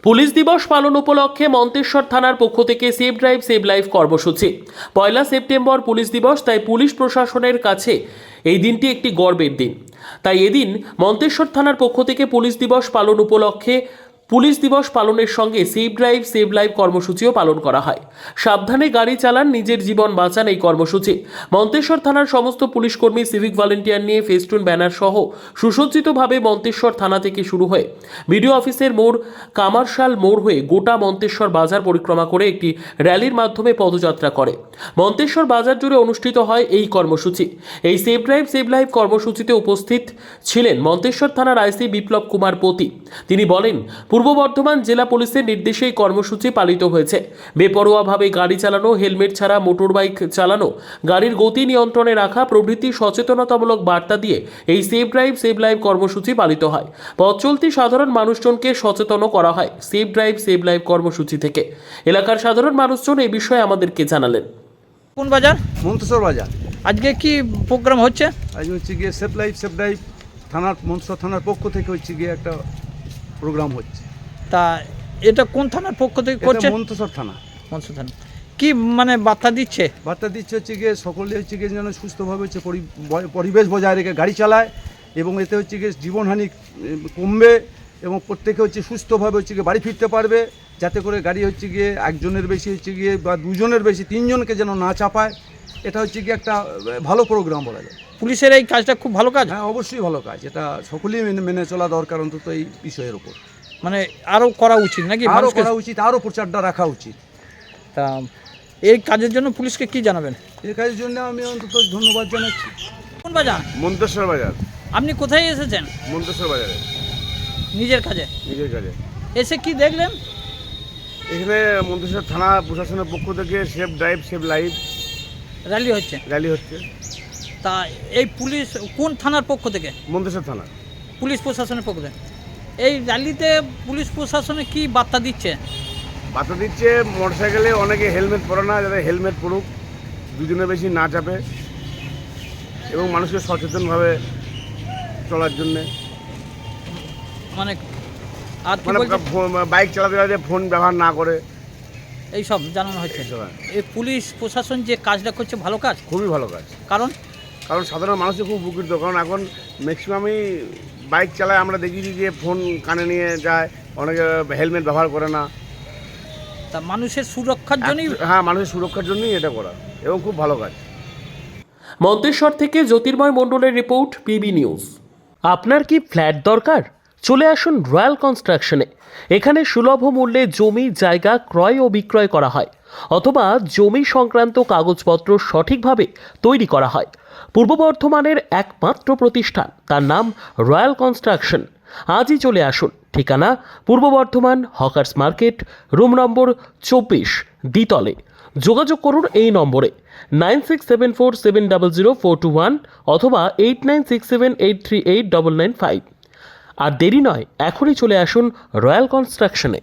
Police দিবস পালন উপলক্ষে মন্তেশ্বর থানার পক্ষ থেকে সেভ ড্রাইভ সেভ লাইফ কর্মসূচি। 1 সেপ্টেম্বর পুলিশ দিবস, তাই পুলিশ প্রশাসনের কাছে এই দিনটি একটি গর্বের দিন। তাই এদিন মন্তেশ্বর থানার পক্ষ থেকে পুলিশ দিবস পালন উপলক্ষে পুলিশ দিবস পালনের সঙ্গে সেভ ড্রাইভ সেভ লাইফ কর্মসূচিও পালন করা হয়। সাবধানে গাড়ি চালান, নিজের জীবন বাঁচান এই কর্মসূচি। মন্তেশ্বর থানার সমস্ত পুলিশ কর্মী সিভিক ভলেন্টিয়ার নিয়ে ফেস্টুন ব্যানার সহ সুসজ্জিতভাবে মন্তেশ্বর থানা থেকে শুরু হয়ে বিডিও অফিসের মোড়, কামারশাল মোড় হয়ে গোটা মন্তেশ্বর বাজার পরিক্রমা করে একটি র্যালির মাধ্যমে পদযাত্রা করে। মন্তেশ্বর বাজার জুড়ে অনুষ্ঠিত হয় এই কর্মসূচি। এই সেভ ড্রাইভ সেভ লাইফ কর্মসূচিতে উপস্থিত ছিলেন মন্তেশ্বর থানার আইসি বিপ্লব কুমার পতি। তিনি বলেন, পূর্ব বর্ধমান জেলা পুলিশের নির্দেশে এই কর্মসূচি পালিত হয়েছে। বেপরোয়াভাবে গাড়ি চালানো, হেলমেট ছাড়া মোটর বাইক চালানো, গাড়ির গতি নিয়ন্ত্রণে রাখা প্রভৃতি সচেতনতামূলক বার্তা দিয়ে এই সেভ ড্রাইভ সেভ লাইফ কর্মসূচি পালিত হয়। পথ চলতি সাধারণ মানুষজনকে সচেতন করা হয় সেভ ড্রাইভ সেভ লাইফ কর্মসূচি থেকে। এলাকার সাধারণ মানুষজন এই বিষয়ে আমাদেরকে জানালেন। কোন বাজার? মন্তেশ্বর বাজার। আজকে কি প্রোগ্রাম হচ্ছে? আজ হচ্ছে গিয়ে সেভ লাইফ থানার মন্তেশ্বর থানার পক্ষ থেকে হচ্ছে গিয়ে একটা প্রোগ্রাম হচ্ছে। তা এটা কোন থানার পক্ষ থেকে করছে? মন্তেশ্বর থানা। মনসুর থানা কি মানে বার্তা দিচ্ছে? বার্তা দিচ্ছে হচ্ছে গিয়ে সকলে হচ্ছে গিয়ে যেন সুস্থভাবে হচ্ছে পরিবেশ বজায় রেখে গাড়ি চালায়, এবং এতে হচ্ছে গিয়ে জীবনহানি কমবে এবং প্রত্যেকে হচ্ছে সুস্থভাবে হচ্ছে গিয়ে বাড়ি ফিরতে পারবে, যাতে করে গাড়ি হচ্ছে গিয়ে একজনের বেশি হচ্ছে গিয়ে বা দুজনের বেশি তিনজনকে যেন না চাপায়। এটা হচ্ছে গিয়ে একটা ভালো প্রোগ্রাম বলা যায়। পুলিশের এই কাজটা খুব ভালো কাজ। হ্যাঁ, অবশ্যই ভালো কাজ। এটা সকলেই মেনে চলা দরকার, অন্তত এই বিষয়ের উপর মানে আরও করা উচিত নাকি? আরও করা উচিত, আরও প্রচারটা রাখা উচিত। তা এই কাজের জন্য পুলিশকে কি জানাবেন? এই কাজের জন্য আমি অন্তত ধন্যবাদ জানাচ্ছি। কোন বাজার? মন্তেশ্বর বাজার। আপনি কোথায় এসেছেন? মন্তেশ্বর বাজারে নিজের কাজে। নিজের কাজে এসে কি দেখলেন? এখানে মন্তেশ্বর থানা প্রশাসনের পক্ষ থেকে save drive save life rally হচ্ছে। র্যালি হচ্ছে। তা এই পুলিশ কোন থানার পক্ষ থেকে? মন্তেশ্বর থানা পুলিশ প্রশাসনের পক্ষ থেকে এই র্যালিতে পুলিশ প্রশাসনে কি বার্তা দিচ্ছে? বার্তা দিচ্ছে মোটরসাইকেলে অনেকে হেলমেট পরে না, যাতে হেলমেট পরুক, দুজনের বেশি না চাপে, এবং মানুষকে সচেতনভাবে চলার জন্যে, মানে আর কি মানে বলছে? বাইক চালাতে চালাতে ফোন ব্যবহার না করে, এই সব জানানো হচ্ছে। এই পুলিশ প্রশাসন যে কাজটা করছে ভালো কাজ, খুবই ভালো কাজ। কারণ সাধারণ মানুষের খুব উপকৃত, কারণ এখন ম্যাক্সিমামই বাইক চালায়, আমরা দেখি যে ফোন কানে নিয়ে যায়, অনেকে হেলমেট ব্যবহার করে না। তা মানুষের সুরক্ষার জন্যই। হ্যাঁ, মানুষের সুরক্ষার জন্যই এটা করা, এবং খুব ভালো কাজ। মন্তেশ্বর থেকে জ্যোতির্ময় মণ্ডলের রিপোর্ট, পিবি নিউজ। আপনার কি ফ্ল্যাট দরকার? চলে আসুন রয়্যাল কনস্ট্রাকশনে। এখানে সুলভ মূল্যে জমি জায়গা ক্রয় ও বিক্রয় করা হয়, অথবা জমি সংক্রান্ত কাগজপত্র সঠিকভাবে তৈরি করা হয়। পূর্ব বর্ধমানের একমাত্র প্রতিষ্ঠান, তার নাম রয়্যাল কনস্ট্রাকশন। আজই চলে আসুন। ঠিকানা পূর্ব Bardhaman hawkers market, room number 24, দ্বিতলে। যোগাযোগ করুন এই নম্বরে 9674700421 অথবা 8967838995। আর দেরি নয়, এখনই চলে আসুন রয়্যাল কনস্ট্রাকশনে।